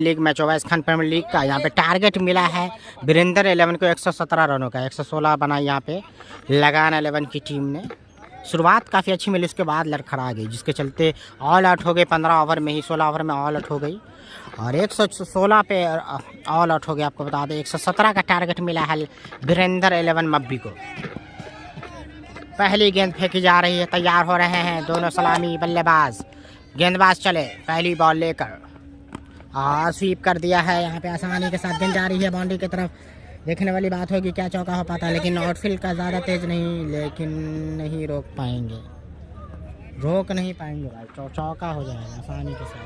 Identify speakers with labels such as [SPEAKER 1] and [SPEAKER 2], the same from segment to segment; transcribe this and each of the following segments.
[SPEAKER 1] League match होगा Khan premiere league का। यहाँ पे टारगेट मिला है वीरेंद्र 11 को 117 रनों का, 116 बना यहाँ पे लगान 11 की टीम ने। शुरुआत काफ़ी अच्छी मिली, उसके बाद लड़खड़ा गई, जिसके चलते ऑल आउट हो गए 15 ओवर में ही। 16 ओवर में ऑल आउट हो गई और 116 पे ऑल आउट हो गया। आपको बता दें 117 का टारगेट मिला है वीरेंद्र 11 मब्बी को। पहली गेंद फेंकी जा रही है, तैयार हो रहे हैं दोनों सलामी बल्लेबाज। गेंदबाज चले पहली बॉल लेकर और स्वीप कर दिया है। यहाँ पे आसानी के साथ गेंद जा रही है बाउंड्री की तरफ। देखने वाली बात होगी क्या चौका हो पाता है, लेकिन आउटफील्ड का ज़्यादा तेज नहीं, लेकिन नहीं रोक पाएंगे, रोक नहीं पाएंगे भाई। चौका हो जाएगा आसानी के साथ।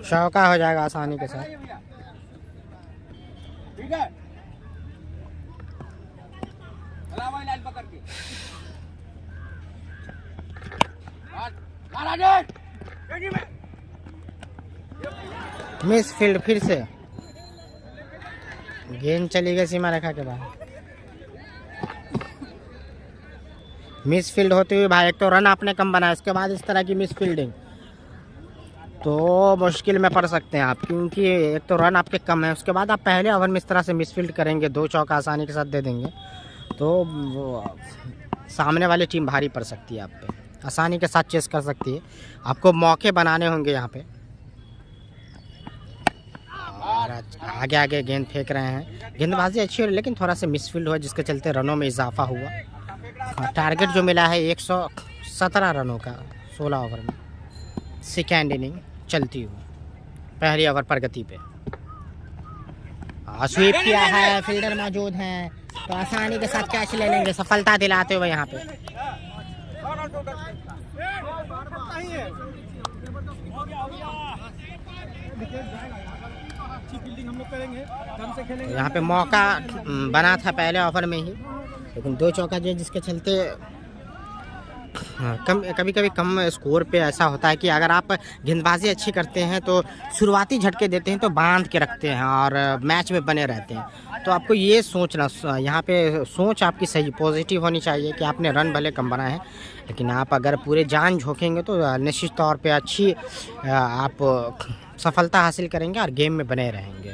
[SPEAKER 1] चौका हो जाएगा आसानी के साथ। मिस फील्ड, फिर से गेंद चली गई सीमा रेखा के बाहर। मिस फील्ड होते हुए भाई, एक तो रन आपने कम बनाया, उसके बाद इस तरह की मिस फील्डिंग तो मुश्किल में पड़ सकते हैं आप, क्योंकि एक तो रन आपके कम है, उसके बाद आप पहले ओवर में इस तरह से मिस फील्ड करेंगे, 2 चौका आसानी के साथ दे देंगे तो सामने वाली टीम भारी पड़ सकती है आप पे, आसानी के साथ चेस कर सकती है। आपको मौके बनाने होंगे यहाँ पे। और आगे आगे गेंद फेंक रहे हैं, गेंदबाजी अच्छी हो रही है, लेकिन थोड़ा सा मिसफील्ड हुआ, जिसके चलते रनों में इजाफा हुआ। टारगेट जो मिला है 117 रनों का 16 ओवर में। सेकेंड इनिंग चलती हुई, पहली ओवर प्रगति पे स्वीप किया है, फील्डर मौजूद हैं तो आसानी के साथ कैच ले लेंगे, सफलता दिलाते हुए यहाँ पे। यहाँ पे मौका बना था पहले ओवर में ही, लेकिन 2 चौका जो जिसके चलते कभी कभी कम स्कोर पे ऐसा होता है कि अगर आप गेंदबाजी अच्छी करते हैं तो शुरुआती झटके देते हैं तो बांध के रखते हैं और मैच में बने रहते हैं। तो आपको ये सोचना, यहाँ पे सोच आपकी सही पॉजिटिव होनी चाहिए कि आपने रन भले कम बनाए हैं, लेकिन आप अगर पूरे जान झोंकेंगे तो निश्चित तौर पे अच्छी आप सफलता हासिल करेंगे और गेम में बने रहेंगे।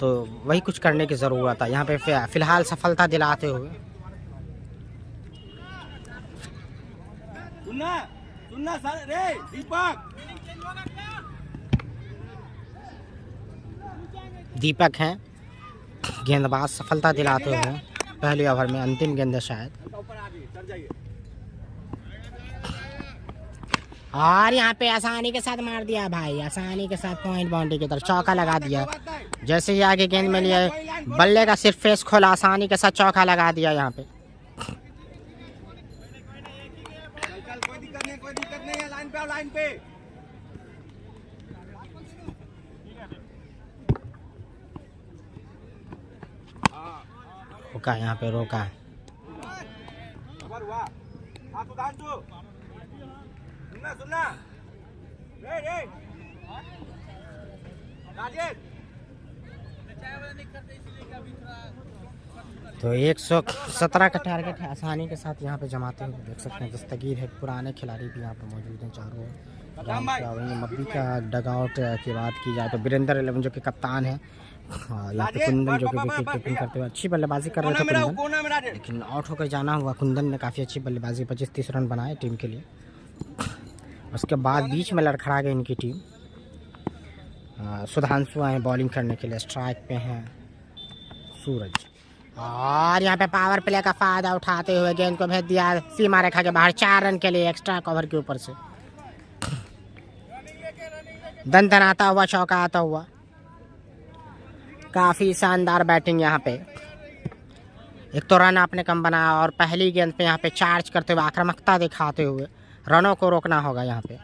[SPEAKER 1] तो वही कुछ करने की ज़रूरत है यहाँ पे फ़िलहाल सफलता दिलाते हुए। सुनना सर रे दीपक हैं गेंदबाज, सफलता दिलाते हुए पहले ओवर में। अंतिम गेंद है शायद, और यहाँ पे आसानी के साथ मार दिया भाई, आसानी के साथ पॉइंट बाउंड्री की तरफ चौका लगा दिया। जैसे ही आगे गेंद मिली है, बल्ले का सिर्फ फेस खोला, आसानी के साथ चौका लगा दिया यहाँ पे। कोई दिक्कत नहीं है, लाइन पे आओ, लाइन पे। रोका, यहाँ पे रोका। तो 117 का टारगेट है, आसानी के साथ यहाँ पे जमाते हुए देख सकते हैं। दस्तगीर है, पुराने खिलाड़ी भी यहाँ पे मौजूद हैं चारों ओर। मब्बी का डगआउट की बात की जाए तो वीरेंद्र 11 जो कि कप्तान है, यहाँ पे कुंदन जो कि विकेट कीपिंग करते हुए अच्छी बल्लेबाजी कर रहे थे कुंदन, लेकिन आउट होकर जाना हुआ। कुंदन ने काफ़ी अच्छी बल्लेबाजी, 25-30 रन बनाए टीम के लिए। उसके बाद बीच में लड़खड़ा गई इनकी टीम। सुधांशु आए बॉलिंग करने के लिए, स्ट्राइक पे हैं सूरज, और यहाँ पे पावर प्ले का फायदा उठाते हुए गेंद को भेज दिया सीमा रेखा के बाहर 4 रन के लिए एक्स्ट्रा कवर के ऊपर से। दन आता हुआ चौका आता हुआ, काफ़ी शानदार बैटिंग यहाँ पे। एक तो रन आपने कम बनाया और पहली गेंद पे यहाँ पे चार्ज करते हुए आक्रामकता दिखाते हुए रनों को रोकना होगा यहाँ पे।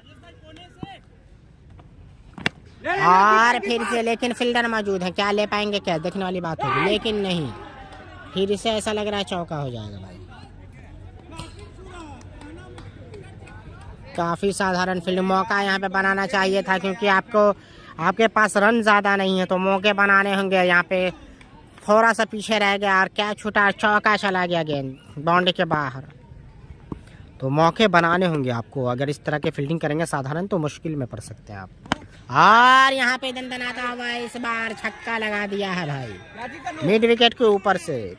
[SPEAKER 1] और फिर से लेकिन फील्डर मौजूद है, क्या ले पाएंगे क्या, देखने वाली बात होगी, लेकिन नहीं, फिर से ऐसा लग रहा है चौका हो जाएगा भाई। काफ़ी साधारण फील्ड, मौका यहाँ पे बनाना चाहिए था, क्योंकि आपको आपके पास रन ज़्यादा नहीं है तो मौके बनाने होंगे। यहाँ पे थोड़ा सा पीछे रह गया और क्या छोटा चौका चला गया गेंद बाउंड्री के बाहर। तो मौके बनाने होंगे आपको, अगर इस तरह के फील्डिंग करेंगे साधारण तो मुश्किल में पड़ सकते हैं आप। और यहाँ पे दंदनाता हुआ इस बार छक्का लगा दिया है भाई मिड विकेट के ऊपर से।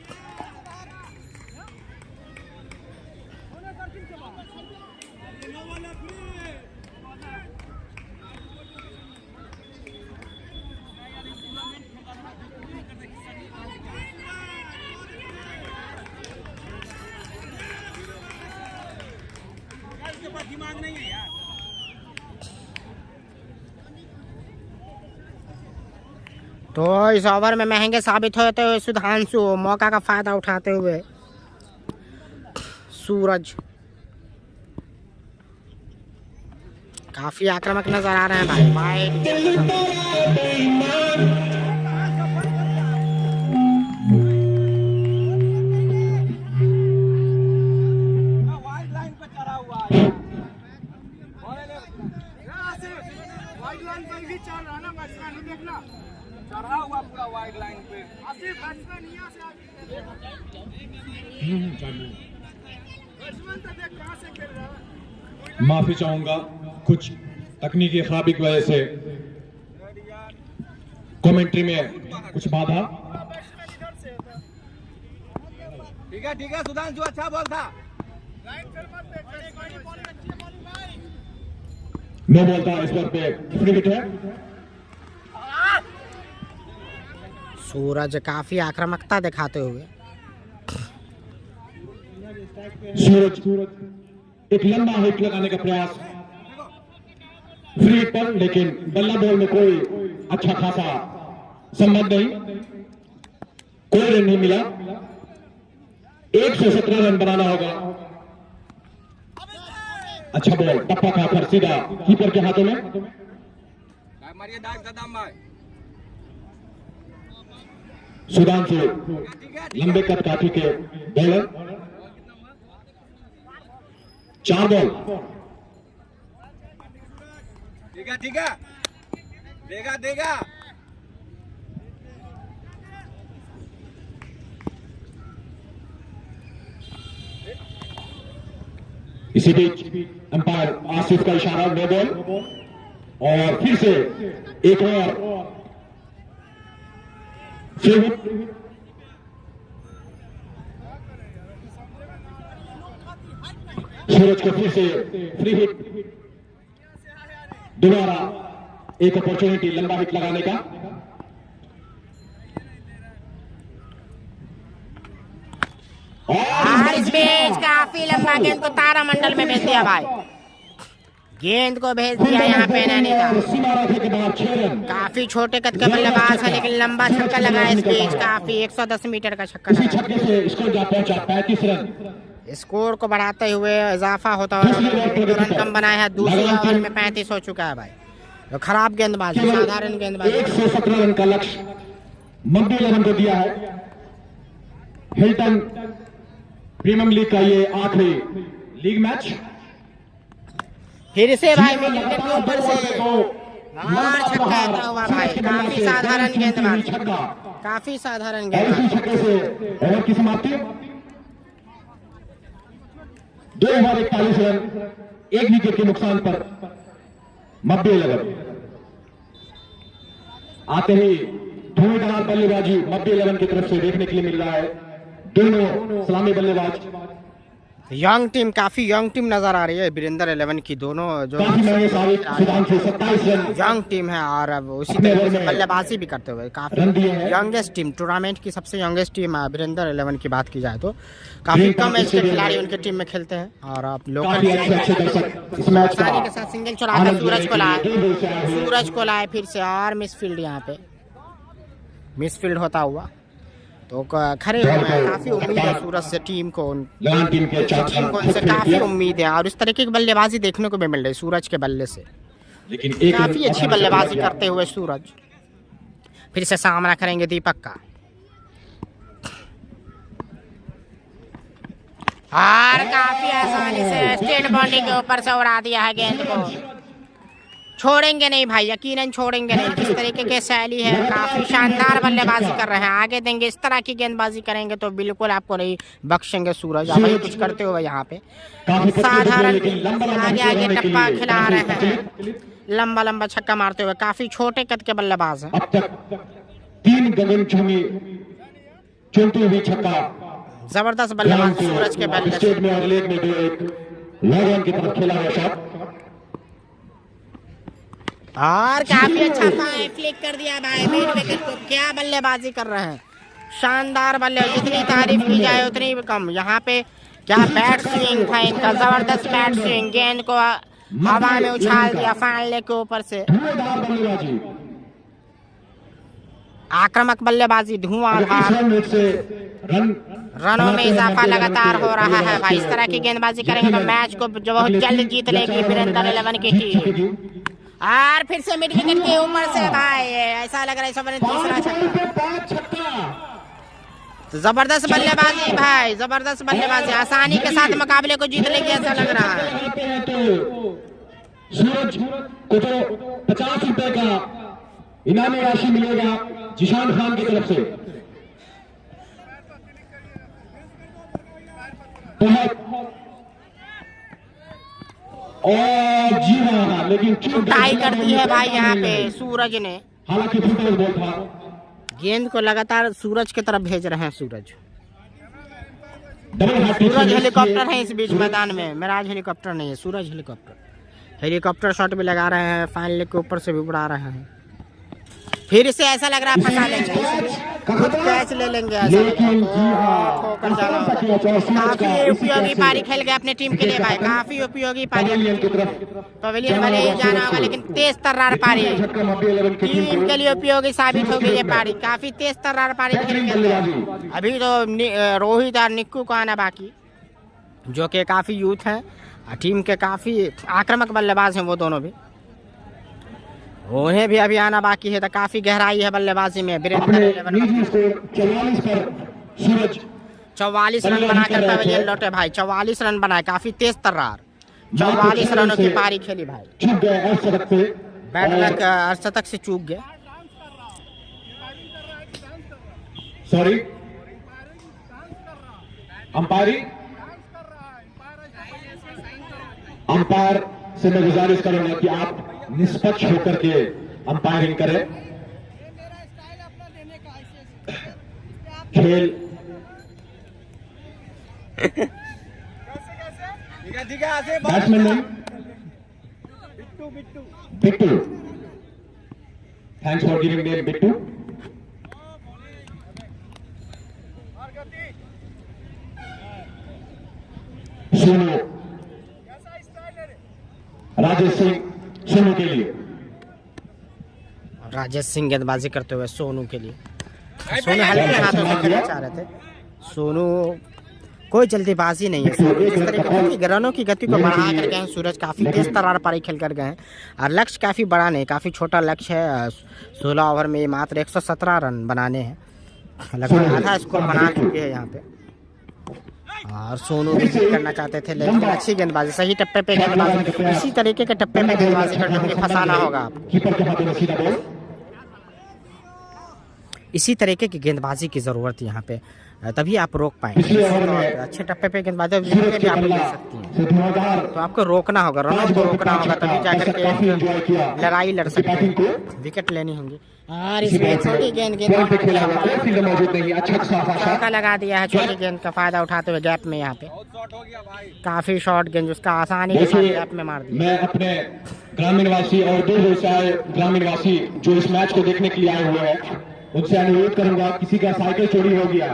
[SPEAKER 2] दिमाग नहीं है यार।
[SPEAKER 1] तो इस ओवर में महंगे साबित होते हुए सुधांशु, मौका का फायदा उठाते हुए सूरज काफी आक्रामक नजर आ रहे हैं भाई।
[SPEAKER 2] वाइड लाइन पे चढ़ा हुआ है, वाइड लाइन पे भी चढ़ रहा ना बैट्समैन, देखना चढ़ा हुआ पूरा वाइड लाइन पे। बैट्समैन यहाँ से बैट्समैन तो देख कहाँ से खेल रहा है।
[SPEAKER 3] माफी चाहूंगा, कुछ तकनीकी खराबी की वजह से कमेंट्री में कुछ बाधा।
[SPEAKER 2] ठीक है सुधांशु, अच्छा बॉल था।
[SPEAKER 3] नो बॉल था, इस पर पे फ्री हिट है।
[SPEAKER 1] सूरज काफी आक्रामकता दिखाते हुए
[SPEAKER 3] सूरज एक लंबा हिट लगाने का प्रयास फ्री हिट पर, लेकिन बल्ला बॉल में कोई अच्छा खासा संबंध नहीं, कोई रन नहीं मिला। 117 रन बनाना होगा। अच्छा बॉल टप्पा खाकर सीधा कीपर के हाथों में। सुधांशु लंबे कद काठी के बॉलर। 4 बॉल।
[SPEAKER 2] ठीक है देगा।
[SPEAKER 3] इसी बीच अंपायर आसिफ का इशारा, नो बॉल। और फिर से एक और फ्री हिट। सूरज को फिर से फ्री हिट, दोबारा एक अपॉर्चुनिटी लंबा हिट लगाने का।
[SPEAKER 1] और इस बीच काफी लंबा गेंद को तारामंडल में भेज दिया भाई। गेंद को भेज दिया यहाँ पे काफी छोटे कद का बल्लेबाज है, लेकिन लंबा छक्का लगा इस बीच। काफी 110 मीटर का छक्का लगा। स्कोर को बढ़ाते हुए इजाफा होता हुआ रन कम बनाया है। दूसरे ओवर में 35 हो चुका है भाई। तो खराब गेंदबाजी, साधारण गेंदबाजी।
[SPEAKER 3] 117 रन का लक्ष्य मध्य 11 को दिया है। हिल्टन प्रीमियर लीग का ये आखिरी लीग मैच।
[SPEAKER 1] फिर से भाई मिड विकेट के ऊपर से छक्का आता हुआ भाई। काफी साधारण गेंदबाजी, काफी साधारण गेंदबाजी।
[SPEAKER 3] से ओवर की समाप्ति 241 रन, 1 विकेट के नुकसान पर मध्य 11। आते ही धुआंधार बल्लेबाजी मध्य 11 की तरफ से देखने के लिए मिल रहा है। दोनों सलामी बल्लेबाज,
[SPEAKER 1] यंग टीम, काफी यंग टीम नजर आ रही है वीरेंद्र 11 की। दोनों जो यंग टीम है और अब उसी तरीके से बल्लेबाजी भी करते हुए काफी यंगेस्ट टीम, टूर्नामेंट की सबसे यंगेस्ट टीम है वीरेंद्र 11 की बात की जाए तो। काफी कम एज के खिलाड़ी उनके टीम में खेलते हैं। और आप लोकल आसानी के साथ सिंगल चढ़ाकर सूरज को लाए फिर से। और मिसफील्ड, यहाँ पे मिसफील्ड होता हुआ तो खड़े हुए हैं। काफी उम्मीद है सूरज से, टीम को उनसे काफी उम्मीद है। और इस तरीके की बल्लेबाजी देखने को भी मिल रही है सूरज के बल्ले से। काफी अच्छी बल्लेबाजी करते हुए सूरज फिर से सामना करेंगे दीपक का। और काफी आसानी से स्ट्रेट बाउंड्री के ऊपर से उड़ा दिया है गेंद को। छोड़ेंगे नहीं भाई, यकीनन छोड़ेंगे नहीं। जिस तरीके के शैली है, काफी शानदार बल्लेबाजी कर रहे हैं, आगे देंगे। इस तरह की गेंदबाजी करेंगे तो बिल्कुल आपको नहीं बख्शेंगे सूरज। आप ही कुछ करते हो यहाँ पे साधारण आगे आगे टप्पा खिला रहे हैं, लंबा लंबा छक्का मारते हुए। काफी छोटे कद के बल्लेबाज हैं।
[SPEAKER 3] अब तक 3 गगनचुंबी चुनती हुई छक्का
[SPEAKER 1] जबरदस्त बल्लेबाज सूरज के बल्ले।
[SPEAKER 3] स्टेट में और लेग में भी एक लॉन्ग की तरफ खेला हुआ शॉट
[SPEAKER 1] और काफी अच्छा फ्लिक कर दिया भाई मिड विकेट को। क्या बल्लेबाजी कर रहे हैं, शानदार बल्ले। जितनी तारीफ की जाए उतनी भी कम। यहाँ पे क्या बैट स्विंग था इनका, जबरदस्त बैट स्विंग। गेंद को हवा में उछाल दिया फाइनल लेग के ऊपर से। आक्रामक बल्लेबाजी, धुआंधार रनों में इजाफा लगातार हो रहा है भाई। इस तरह की गेंदबाजी करेंगे तो मैच को जो बहुत जल्द जीत लेगी वीरेंद्र 11 की टीम। और फिर से मिड विकेट के ऊपर से भाई ऐसा लग रहा है सब तीसरा छक्का। तो जबरदस्त बल्लेबाजी भाई, जबरदस्त बल्लेबाजी। आसानी के साथ मुकाबले को जीत लेगी ऐसा लग रहा है।
[SPEAKER 3] सूरज को तो 50 रुपए का इनामी राशि मिलेगा जिशान खान की तरफ से। और जी हाँ, लेकिन
[SPEAKER 1] टाई कर दी है भाई यहाँ पे सूरज ने।
[SPEAKER 3] हालांकि फुटबॉल बॉल था।
[SPEAKER 1] गेंद को लगातार सूरज की तरफ भेज रहे हैं सूरज।
[SPEAKER 3] सूरज
[SPEAKER 1] हेलीकॉप्टर है इस बीच मैदान में। मिराज हेलीकॉप्टर नहीं है, सूरज हेलीकॉप्टर शॉट भी लगा रहे हैं, फाइनल के ऊपर से भी उड़ा रहे हैं। फिर से ऐसा लग रहा है फंसा लेंगे, खुद कैच ले लेंगे ऐसा ठोकर जाना। काफी उपयोगी पारी खेल गए अपने टीम के लिए भाई, काफी उपयोगी पारी। पवेलियन भले ही जाना होगा लेकिन तेज तर्रार पारी टीम के लिए उपयोगी साबित होगी ये पारी। काफी तेज तर्रार पारी खेल गए। अभी तो रोहित और निक्कू को आना बाकी, जो कि काफी यूथ है, टीम के काफी आक्रामक बल्लेबाज हैं वो दोनों भी। उन्हें भी अभी आना बाकी है। तो काफी गहराई है बल्लेबाजी में। 44 रन बनाकर पवेलियन लौटे भाई। 44 रन बनाए, काफी तेज तर्रार 44 रनों की पारी खेली भाई। बैट अर्शतक से चूक गए।
[SPEAKER 3] सॉरी अंपायर से मैं गुजारिश करूंगा कि आप निष्पक्ष होकर के अंपायरिंग करें। खेल बैट्समैन नहीं, Bittu. Thanks for giving name Bittu. Sonu, Rajesh Singh Sonu के लिए।
[SPEAKER 1] राजेश सिंह गेंदबाजी करते हुए सोनू के लिए। सोनू हल्के हाथों से खेलना चाह रहे थे। सोनू कोई जल्दीबाजी नहीं है। सोनू जिस तरीके की रनों की गति को बढ़ा कर गए हैं सूरज, काफी तेज तर्रार पारी खेल कर गए हैं। और लक्ष्य काफी बड़ा नहीं, काफी छोटा लक्ष्य है। 16 ओवर में मात्र 117 रन बनाने हैं, लगभग आधा स्कोर बना चुके हैं यहाँ पे। और सोनू भी करना चाहते थे लेकिन अच्छी गेंदबाजी, सही टप्पे पे गेंदबाजी। इसी तरीके के टप्पे पे गेंदबाजी करते हुए फंसाना होगा आपको। इसी तरीके की गेंदबाजी की जरूरत है यहाँ पे, तभी आप रोक पाएंगे। अच्छे टप्पे पे गेंदबाजी भी आप ले सकती हैं, तो आपको रोकना होगा, रनों को रोकना होगा, तभी जाकर के लड़ाई लड़ सकते हैं, विकेट लेनी होंगी। और इसमें छोटी गेंद चौका लगा दिया है। छोटी गेंद का फायदा उठाते हुए गैप में यहाँ पे काफी शॉर्ट गेंद उसका आसानी के साथ गैप में मार दिया।
[SPEAKER 3] मैं अपने ग्रामीण वासी और दूर से आए ग्रामीण वासी जो इस मैच को देखने के लिए आए हुए हैं, उनसे अनुरोध करूंगा, किसी का साइकिल चोरी हो गया,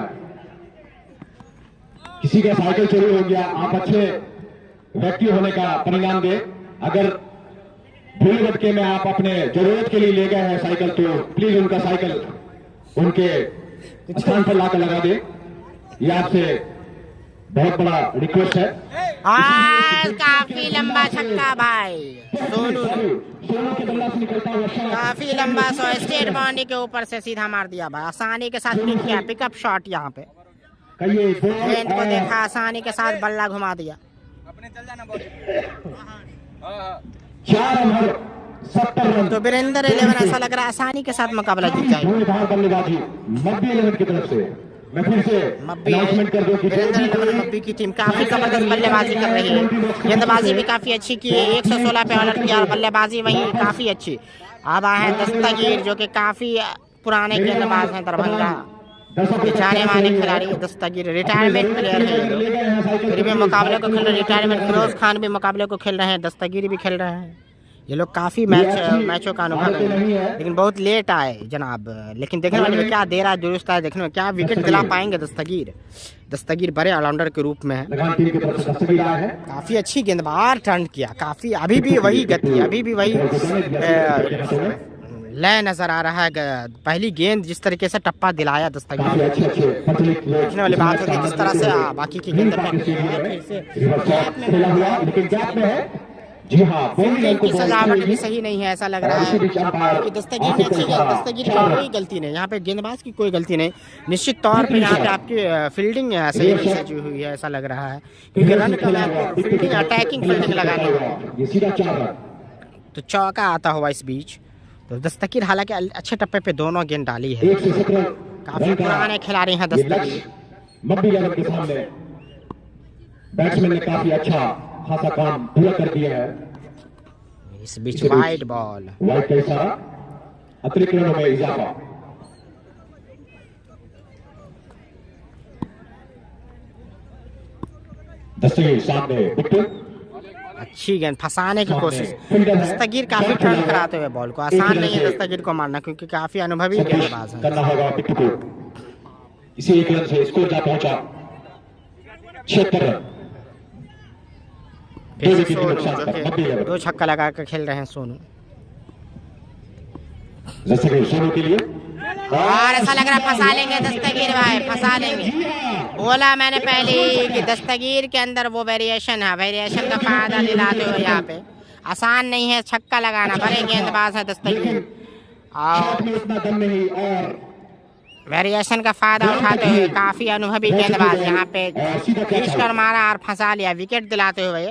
[SPEAKER 3] किसी का साइकिल चोरी हो गया, आप अच्छे व्यक्ति होने का परिणाम दे। अगर भूल भटके में आप अपने जरूरत के लिए ले गए हैं साइकिल, तो प्लीज उनका साइकिल उनके स्थान पर लाकर लगा दे। ये आपसे बहुत बड़ा रिक्वेस्ट है।
[SPEAKER 1] काफी लंबा छक्का भाई सोनू
[SPEAKER 3] के बल्ला से निकलता हुआ
[SPEAKER 1] काफी लंबा स्टेट बाउंड्री के ऊपर से सीधा मार दिया भाई, आसानी के साथ पिक किया, पिकअप शॉट यहाँ पे। गेंद को देखा, आसानी के साथ बल्ला घुमा दिया।
[SPEAKER 3] 4 ओवर 70 रन।
[SPEAKER 1] तो वीरेंद्र 11 ऐसा लग रहा है आसानी के साथ मुकाबला जीत जाएगी।
[SPEAKER 3] धुआंधार बल्लेबाजी मब्बी 11 की तरफ से। मैं फिर से
[SPEAKER 1] मब्बी
[SPEAKER 3] अनाउंसमेंट कर दूं कि
[SPEAKER 1] वीरेंद्र 11 मब्बी की टीम काफी जबरदस्त बल्लेबाजी कर रही है, गेंदबाजी भी काफी अच्छी की है, 116 पे ऑर्डर किया और बल्लेबाजी वही काफी अच्छी। अब आए हैं दस्तगीर जो कि काफी पुराने गेंदबाज हैं, दरभंगा के जाने माने खिलाड़ी दस्तगीर, रिटायरमेंट प्लेयर है, फिर भी मुकाबले को खेल रहे, रिटायरमेंट। फिरोज खान भी मुकाबले को खेल रहे हैं, दस्तगीर भी खेल रहे हैं। ये लोग काफी मैचों का अनुभव है, लेकिन बहुत लेट आए जनाब। लेकिन देखने वाले में क्या दे रहा है, दुरुस्त है, देखने में क्या विकेट दिला पाएंगे दस्तगीर। दस्तगीर बड़े ऑलराउंडर के रूप में है, काफी अच्छी गेंदबाज टर्न किया, काफी अभी भी वही गति, अभी भी वही लय नजर आ रहा है। पहली गेंद जिस तरीके से टप्पा दिलाया दस्तगीर, देखने वाली बात होगी जिस तरह से बाकी की गेंद
[SPEAKER 3] जी हाँ,
[SPEAKER 1] की सजावट भी सही नहीं है, ऐसा लग रहा है कि दस्तगीर ने अच्छी गेंद, दस्तगीर की कोई गलती नहीं, यहाँ पे गेंदबाज की कोई गलती नहीं। निश्चित तौर पे यहाँ पे आपकी फील्डिंग सही नहीं सजी हुई है, ऐसा लग रहा है, क्योंकि रन का मैच फील्डिंग अटैकिंग फील्डिंग लगानी होगी तो चौका आता हुआ इस बीच। तो दस्तगीर हालांकि अच्छे टप्पे पे दोनों गेंद डाली है, काफी पुराने खिलाड़ी हैं दस्तगीर।
[SPEAKER 3] बैट्समैन ने काफी अच्छा खासा काम पूरा कर दिया है।
[SPEAKER 1] इस बीच वाइड बॉल,
[SPEAKER 3] वाइड का इशारा, अतिरिक्त रनों में इजाफा। दस्तगीर सामने विकेट,
[SPEAKER 1] अच्छी गेंद फंसाने की कोशिश, दस्तगीर काफी टर्न कराते हुए बॉल को, आसान नहीं है दस्तगीर को मारना क्योंकि काफी अनुभवी गेंदबाज है।
[SPEAKER 3] करना होगा टिप्पू को, इसी एक रन से स्कोर जा पहुंचा 76 रन।
[SPEAKER 1] दो छक्का लगा कर खेल रहे हैं सोनू,
[SPEAKER 3] सोनू के लिए
[SPEAKER 1] और ऐसा लग रहा है फंसा लेंगे दस्तगीर भाई, फंसा लेंगे। बोला मैंने पहले कि दस्तगीर के अंदर वो वेरिएशन है, वेरिएशन का फायदा दिलाते हुए यहाँ पे आसान नहीं है छक्का लगाना, बड़े गेंदबाज है दस्तगीर और वेरिएशन का फायदा उठाते हुए काफी अनुभवी गेंदबाज यहाँ पे खींच कर मारा और फंसा लिया, विकेट दिलाते हुए।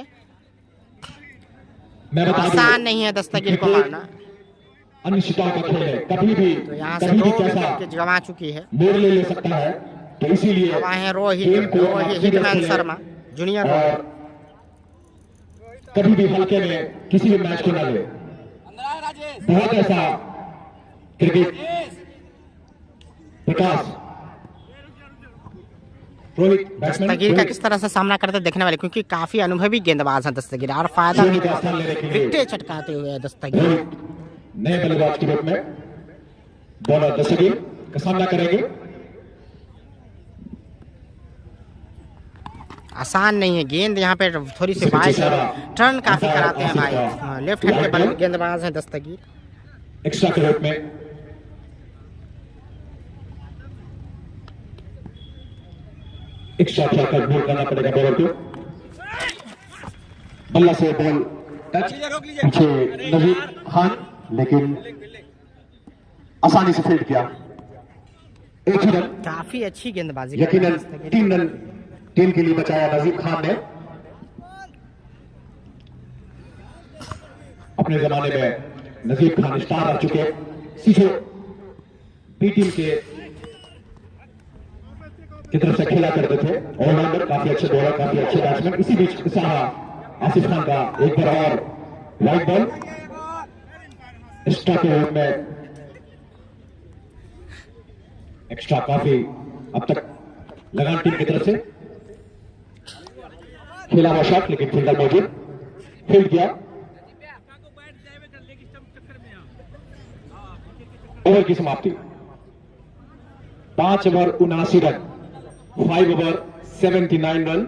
[SPEAKER 1] आसान नहीं है दस्तगीर को मारना,
[SPEAKER 3] अनिश्चितता का खेल है, कभी भी
[SPEAKER 1] तो यहाँ से 2 विकेट गंवा चुकी है।
[SPEAKER 3] मोड़ ले सकता है, तो इसीलिए
[SPEAKER 1] अब आए हैं रोहित हिटमैन शर्मा जूनियर,
[SPEAKER 3] कभी भी हल्के में किसी भी मैच को न ले। बहुत ऐसा क्रिकेट विकास
[SPEAKER 1] दस्तगीर का किस तरह से सामना करते देखने वाले, क्योंकि काफी अनुभवी गेंदबाज हैं दस्तगीर और फायदा भी विकेट चटकाते हुए दस्तगीर।
[SPEAKER 3] नए बल्लेबाज के रूप में बॉलर दस्तगीर का सामना करेंगे।
[SPEAKER 1] आसान नहीं है गेंद, यहाँ पे थोड़ी सी वाइड टर्न काफी कराते हैं भाई, लेफ्ट हैंड के गेंदबाज हैं दस्तगीर।
[SPEAKER 3] एक्स्ट्रा के रूप में एक्स्ट्रा कर बॉल करना पड़ेगा बॉलर को, बल्ला से बॉल टच पीछे नजीब खान, लेकिन आसानी से फील्ड किया, एक ही रन।
[SPEAKER 1] काफी अच्छी गेंदबाजी,
[SPEAKER 3] यकीनन 3 रन टीम के लिए बचाया नजीब खान ने। अपने जमाने में नजीब खान स्टार रह चुके, सीधे बी टीम के की तरफ से खेला करते थे, ऑलराउंडर, काफी अच्छे बॉलर, काफी अच्छे बैट्समैन। इसी बीच आसिफ खान का एक बार और वाइड बॉल, एक्स्ट्रा के रूप में एक्स्ट्रा काफी अब तक लगान टीम की तरफ से खेला हुआ शॉट, लेकिन फील्डर मौजूद, फील्ड किया। ओवर की समाप्ति 5 over 79 run, 5 over 79 run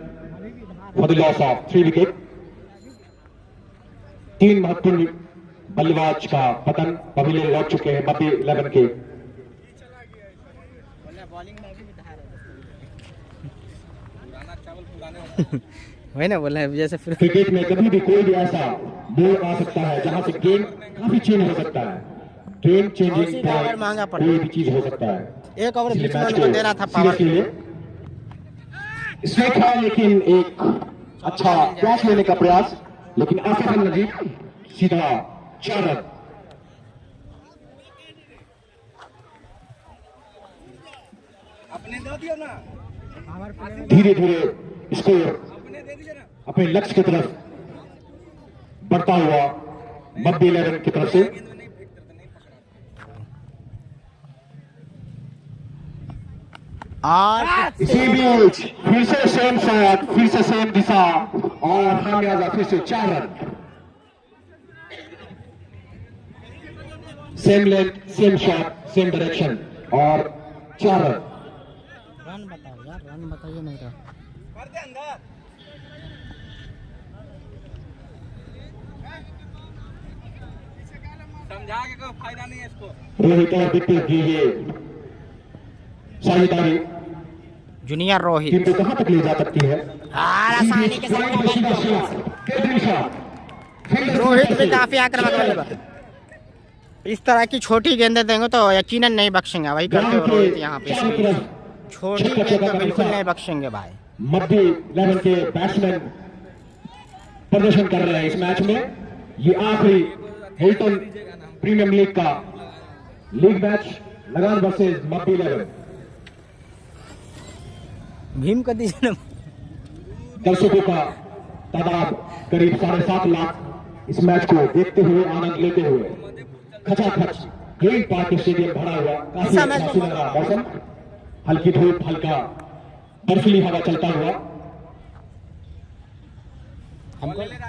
[SPEAKER 3] for the loss of 3 wicket। 3 महत्वपूर्ण बल्लेबाज का पतन पहले लौट चुके हैं मब्बी 11 के।
[SPEAKER 1] वही ना बोला है, जैसे फिर
[SPEAKER 3] क्रिकेट में कभी भी कोई भी ऐसा बोल आ सकता है जहां से गेम काफी चेंज हो सकता है, गेम चेंजिंग कोई भी चीज हो सकता है।
[SPEAKER 1] एक ओवर बीच में देना था पावर,
[SPEAKER 3] स्ट्राइक था, लेकिन एक अच्छा कैच लेने का प्रयास, लेकिन आसिफ नजीब सीधा 4 रन।
[SPEAKER 2] दिया ना,
[SPEAKER 3] धीरे धीरे स्कोर
[SPEAKER 2] अपने दे दीजिए ना।
[SPEAKER 3] अपने लक्ष्य की तरफ बढ़ता हुआ मध्य 11 की तरफ से।
[SPEAKER 1] और
[SPEAKER 3] इसी बीच फिर से सेम शॉट, फिर से सेम दिशा और खामियाजा फिर से 4 run. Same length, same shot, same direction और 4 रन।
[SPEAKER 1] रन बताओ यार, रन बताइए नहीं रहा।
[SPEAKER 2] कर दे अंदर। समझा के कोई फायदा नहीं है इसको।
[SPEAKER 3] रोहित और विकेट की ये साझेदारी
[SPEAKER 1] जूनियर
[SPEAKER 3] टीम
[SPEAKER 1] रोहित
[SPEAKER 3] को कहां तक ले जा सकती है।
[SPEAKER 1] और आसानी के साथ
[SPEAKER 3] रोहित
[SPEAKER 1] रोहित भी काफी आक्रामक बल्लेबाज। इस तरह की छोटी गेंदें देंगे तो यकीनन नहीं बख्शेंगे, वही करते हो रोहित यहाँ पे। छोटी गेंद तो बिल्कुल नहीं बख्शेंगे भाई।
[SPEAKER 3] मध्य 11 के बैट्समैन प्रदर्शन कर रहे हैं इस मैच में। ये आखिरी हिल्टन प्रीमियम लीग का लीग मैच लगान वर्सेस मध्य 11।
[SPEAKER 1] भीम कर दीजिए ना।
[SPEAKER 3] दर्शकों का तादाद करीब 7.5 लाख इस मैच को देखते हुए, आनंद लेते हुए खचाखच ग्रीन पार्क स्टेडियम भरा हुआ। काफी अच्छा सुनहरा मौसम, हल्की धूप, हल्का बर्फीली हवा चलता हुआ।
[SPEAKER 1] हमको लगा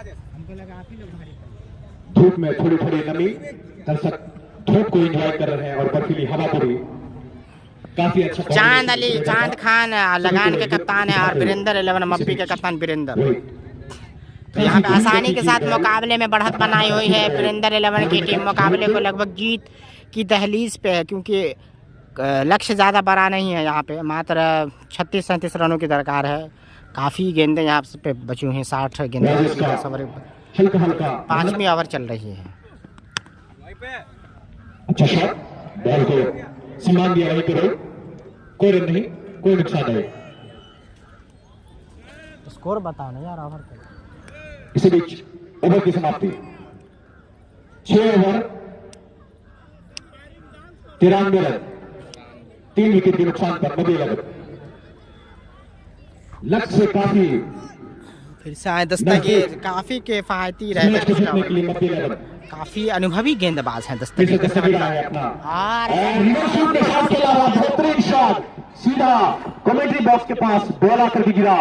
[SPEAKER 1] आप ही लोग भारी
[SPEAKER 3] धूप में थोड़ी थोड़ी नमी, दर्शक धूप को एंजॉय कर रहे हैं और बर्फीली हवा को भी काफी अच्छा।
[SPEAKER 1] चांद अली, चांद खान लगान के कप्तान है और वीरेंद्र 11 मप्पी के कप्तान वीरेंद्र। तो यहाँ पे आसानी के साथ मुकाबले में बढ़त बनाई हुई है वीरेंद्र 11 की टीम। मुकाबले को लगभग जीत की दहलीज पे है, क्योंकि लक्ष्य ज़्यादा बड़ा नहीं है। यहाँ पे मात्र 36-37 रनों की दरकार है। काफ़ी गेंदें यहाँ पे बची हुई हैं, 60 गेंदें।
[SPEAKER 3] हल्का हल्का
[SPEAKER 1] 5वीं ओवर चल रही है।
[SPEAKER 2] वहीं पे
[SPEAKER 3] अच्छा शॉट, बॉल को सम्मान दिया, वही करो, कोई रन नहीं, कोई नुकसान नहीं।
[SPEAKER 1] स्कोर बताओ ना यार ओवर का।
[SPEAKER 3] इसी बीच ओवर की समाप्ति 6 ओवर 93 रन, 3 विकेट के नुकसान पर मध्य 11 लक्ष्य से काफी
[SPEAKER 1] फिर से आए दस्तगीर। काफी किफायती रहे,
[SPEAKER 3] मैच को जीतने के लिए मध्य 11
[SPEAKER 1] काफी अनुभवी गेंदबाज हैं
[SPEAKER 3] फिर
[SPEAKER 1] दस्तगीर।
[SPEAKER 3] से दस्तगीर आया अपना
[SPEAKER 1] और
[SPEAKER 3] रिवर्स शॉट के साथ खेला हुआ बेहतरीन शॉट, सीधा कमेंट्री बॉक्स के पास बॉल आकर के गिरा,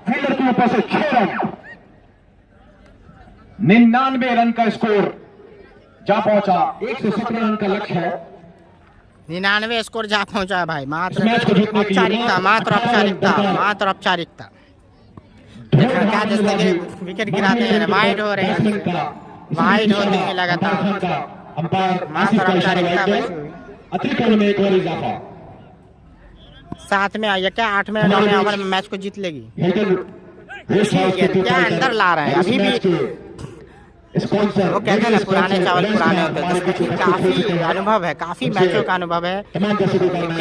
[SPEAKER 3] फील्डर के ऊपर से 6 रन। 99 रन का स्कोर जा पहुंचा। 117 रन का लक्ष्य है।
[SPEAKER 1] 99 स्कोर जा पहुंचा है भाई। मात्र
[SPEAKER 3] मैच को जीतने के लिए
[SPEAKER 1] औपचारिकता, मात्र औपचारिकता, मात्र औपचारिकता। देखा क्या दस्तगीर विकेट गिराते हैं, वाइड हो रहे हैं, वाइड होते हैं लगातार।
[SPEAKER 3] अंपायर
[SPEAKER 1] मात्र औपचारिकता बची हुई।
[SPEAKER 3] अतिरिक्त ओवर में एक और इजाफा।
[SPEAKER 1] 7 में आई है क्या, 8 में 9 में ओवर में मैच को जीत लेगी। क्या अंदर ला रहे हैं अभी भी। वो कहते हैं ना पुराने चावल पुराने होते हैं। दस्तगीर काफी अनुभव है, काफी मैचों का अनुभव है।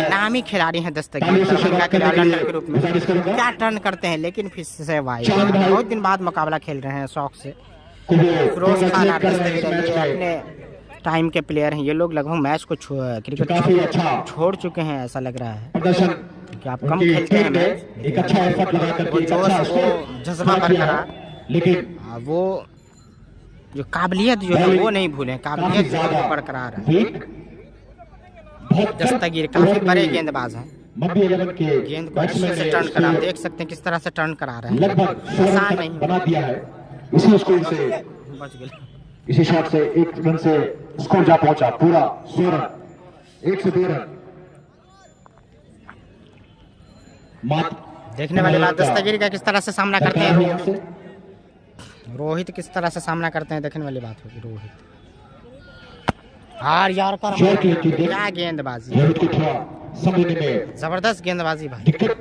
[SPEAKER 1] नामी खिलाड़ी हैं दस्तगीर दरभंगा के ऑलराउंडर के रूप में। क्या टर्न करते हैं, लेकिन फिर से वाइड। बहुत दिन बाद मुकाबला खेल रहे हैं शौक से। फिरोज खान और दस्तगीर अपने टाइम के प्लेयर हैं। ये लोग लगभग मैच को क्रिकेट छोड़ चुके हैं, ऐसा लग रहा है कि आप कम खेलते हैं मैच।
[SPEAKER 3] एक अच्छा एफर्ट लगाकर
[SPEAKER 1] वो जोश, वो जज्बा बरकरार,
[SPEAKER 3] लेकिन
[SPEAKER 1] वो जो काबिलियत जो है वो नहीं भूलें। काबिलियत जो है वो बरकरार है। दस्तगीर काफी बड़े गेंदबाज हैं।
[SPEAKER 3] मध्य 11 के
[SPEAKER 1] गेंद को अच्छे से टर्न करा, देख सकते हैं किस तरह से टर्न करा रहे हैं।
[SPEAKER 3] लगभग
[SPEAKER 1] आसान नहीं
[SPEAKER 3] बना दिया है। इसी स्कोर से,
[SPEAKER 1] बच गए।
[SPEAKER 3] इसी शॉट से 1 रन से स्कोर जा पहुंचा पूरा 100 रन, 102 रन।
[SPEAKER 1] देखने वाली बात दस्तगीर का किस तरह से सामना करते हैं, रोहित किस तरह से सामना करते हैं, देखने वाली बात होगी। रोहित और यार क्या गेंदबाजी,
[SPEAKER 3] रोहित को थोड़ा समझने में
[SPEAKER 1] जबरदस्त गेंदबाजी भाई।
[SPEAKER 3] दिक्कत,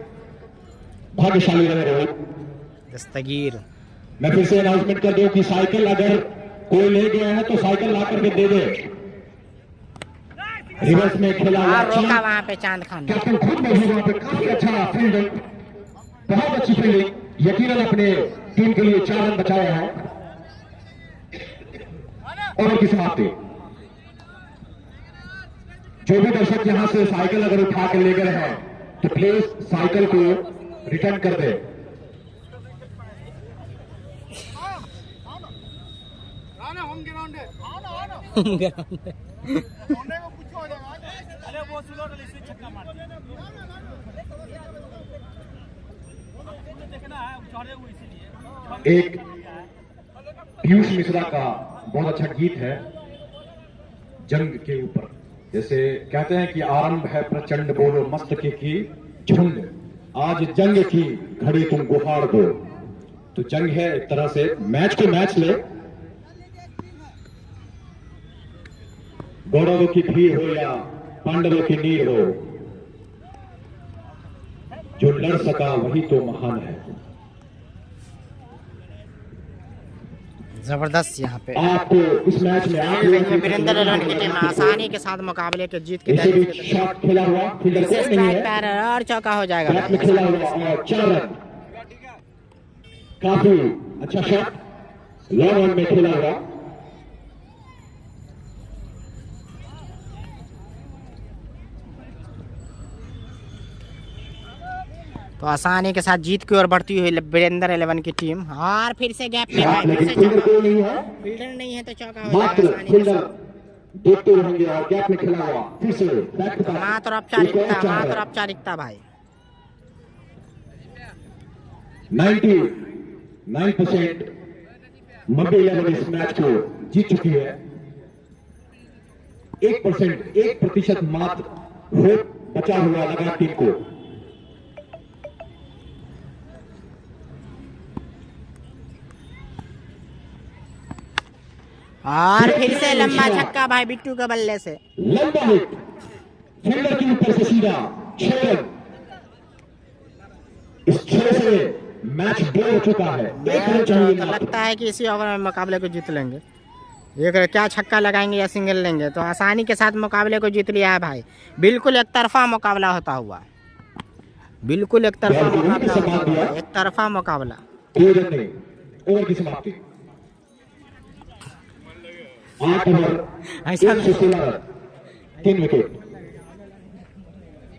[SPEAKER 3] भाग्यशाली रहे रोहित।
[SPEAKER 1] दस्तगीर
[SPEAKER 3] मैं फिर से अनाउंसमेंट कर दूं कि साइकिल अगर कोई ले गया है तो साइकिल ला करके दे दे। रिवर्स में खेला हुआ
[SPEAKER 1] रोका वहां पे चांद खान।
[SPEAKER 3] कैप्टन खुद मौजूद वहां पे, काफी अच्छा फील्डिंग, बहुत अच्छी फील्डिंग। यकीनन अपने टीम के लिए 4 रन बचाए हैं। ओवर की समाप्ति। जो भी दर्शक यहां से साइकिल अगर उठा के ले गए हैं तो प्लीज साइकिल को रिटर्न कर दे।
[SPEAKER 2] राना होम ग्राउंड है। होने को कुछ हो जाएगा। अरे वो स्लो रिलीज छक्का मार दिया। देखना है उछाले हुए इसीलिए।
[SPEAKER 3] एक पीयूष मिश्रा का बहुत अच्छा गीत है जंग के ऊपर। जैसे कहते हैं कि आरंभ है प्रचंड बोलो मस्तके की झुंड, आज जंग की घड़ी तुम गुहार दो। तो जंग है एक तरह से, मैच को मैच ले, गौरवों की भीड़ हो या पांडवों की नीर हो, जो लड़ सका वही तो महान है।
[SPEAKER 1] जबरदस्त यहाँ पे
[SPEAKER 3] आपको इस मैच में आप
[SPEAKER 1] वीरेंद्र एलेवन की टीम आसानी के साथ मुकाबले के जीत के
[SPEAKER 3] शॉट खेला हुआ, फील्डर को नहीं है,
[SPEAKER 1] पैर और चौका हो जाएगा।
[SPEAKER 3] बैट में खेला हुआ और 4 रन, काफी अच्छा शॉट, लॉन्ग रन में खेला हुआ।
[SPEAKER 1] तो आसानी के साथ जीत की ओर बढ़ती हुई वीरेंद्र एलेवन की टीम। और फिर से गैप में
[SPEAKER 3] लेकिन फील्डर कोई नहीं है,
[SPEAKER 1] फील्डर नहीं है तो चौका हो
[SPEAKER 3] मात्र
[SPEAKER 1] जाएगा आसानी के
[SPEAKER 3] फील्डर
[SPEAKER 1] साथ।
[SPEAKER 3] देखते रहेंगे और गैप में खेला हुआ फिर से बैक टू बैक।
[SPEAKER 1] मात्र औपचारिकता भाई।
[SPEAKER 3] 99% मुंबई 11 इस मैच को जीत चुकी है। 1% मात्र होप बचा हुआ लगा टीम को।
[SPEAKER 1] और फिर से लंबा छक्का भाई बिट्टू के बल्ले से,
[SPEAKER 3] लंबा हिट फील्डर के ऊपर से सीधा 6 रन। इस 6 से मैच ड्रॉ हो चुका है। एक रन चाहिए
[SPEAKER 1] तो
[SPEAKER 3] मात्र।
[SPEAKER 1] लगता है कि इसी ओवर में मुकाबले को जीत लेंगे। एक क्या छक्का लगाएंगे या सिंगल लेंगे, तो आसानी के साथ मुकाबले को जीत लिया है भाई। बिल्कुल एक तरफा मुकाबला होता हुआ, बिल्कुल एक तरफा मुकाबला होता हुआ, एक तरफा मुकाबला।
[SPEAKER 3] 2 रन नहीं, ओवर की समाप्ति। 8 ओवर 116 रन, 3 विकेट।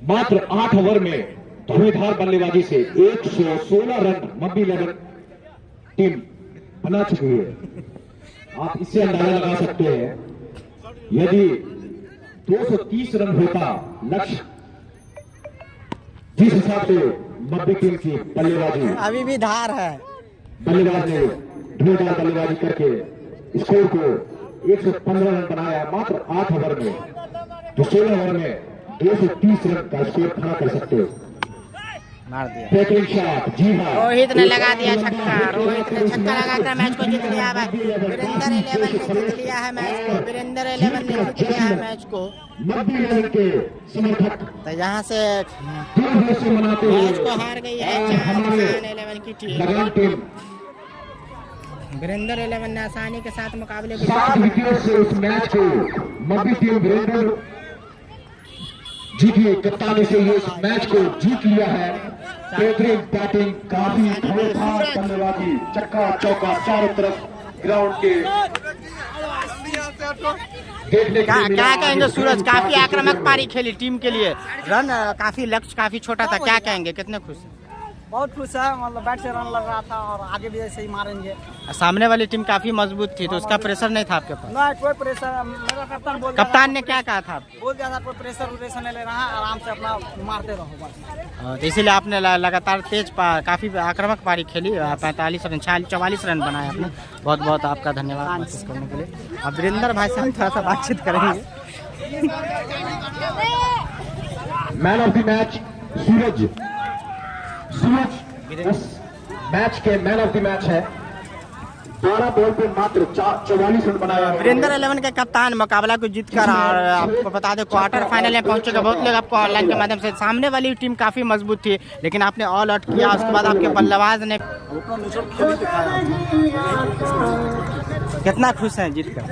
[SPEAKER 3] मात्र 8 ओवर में धुआंधार बल्लेबाजी से 116 रन मुंबई 11 टीम बना चुकी है। आप इससे अंदाजा लगा सकते हैं, यदि 230 रन होता लक्ष्य, जिस हिसाब से मुंबई टीम की बल्लेबाजी,
[SPEAKER 1] अभी भी धार है,
[SPEAKER 3] बल्लेबाज ने धुआंधार बल्लेबाजी करके स्कोर को 115 रन बनाया मात्र 8 ओवर में। तो 16 ओवर में 230 रन का स्कोर खड़ा कर सकते हो।
[SPEAKER 1] मार दिया
[SPEAKER 3] बैटिंग शॉट, जी हाँ,
[SPEAKER 1] रोहित ने लगा दिया छक्का। रोहित ने छक्का लगाकर मैच को जीत लिया है। वीरेंद्र एलेवन ने जीत लिया है मैच को। वीरेंद्र एलेवन ने जीत लिया है मैच को।
[SPEAKER 3] मुंबई 11 के समर्थक
[SPEAKER 1] तो यहाँ से
[SPEAKER 3] दूर दूर से मनाते हुए
[SPEAKER 1] मैच को हार गई है
[SPEAKER 3] और हमारे
[SPEAKER 1] चांद एलेवन की टीम।
[SPEAKER 3] लगान टीम
[SPEAKER 1] वीरेंद्र एलेवन ने आसानी के साथ मुकाबले को
[SPEAKER 3] 7 विकेट से उस मैच को मुंबई टीम वीरेंद्र जी की कप्तानी से ये इस मैच को जीत लिया है। बेहतरीन बैटिंग, काफी धुआंधार बल्लेबाजी, चक्का चौका चारों तरफ ग्राउंड के देखने के लिए मिला।
[SPEAKER 1] क्या कहेंगे सूरज, काफी आक्रामक पारी खेली टीम के लिए। रन काफी लक्ष्य काफी छोटा था, क्या कहेंगे, कितने खुश हैं?
[SPEAKER 4] बहुत खुश है, मतलब बैट से रन लग रहा था और आगे भी ऐसे ही मारेंगे।
[SPEAKER 1] सामने वाली टीम काफी मजबूत थी, तो उसका प्रेशर नहीं था आपके पास?
[SPEAKER 4] ना कोई प्रेशर, मेरा कप्तान
[SPEAKER 1] कप्तान ने क्या कहा था?
[SPEAKER 4] बोल दिया था कोई प्रेशर उरेशर नहीं ले रहा है, आराम से अपना मारते रहो बस।
[SPEAKER 1] तो इसीलिए आपने लगातार काफी आक्रामक पारी खेली। 45 रन 44 रन बनाए आपने। बहुत बहुत आपका धन्यवाद मैसेज करने के लिए। अब वीरेंद्र भाई से हम थोड़ा सा बातचीत करेंगे।
[SPEAKER 3] मैन ऑफ द मैच सूरज इस मैच के मैन ऑफ द मैच है। 12 बॉल पे मात्र 44 रन बनाया।
[SPEAKER 1] वीरेंद्र एलेवन के कप्तान मुकाबला को जीतकर, और आपको बता दें क्वार्टर फाइनल में पहुंच चुके। बहुत लोग आपको ऑनलाइन के माध्यम से, सामने वाली टीम काफी मजबूत थी, लेकिन आपने ऑल आउट किया। उसके बाद आपके बल्लेबाज ने कितना खुश हैं जीत कर?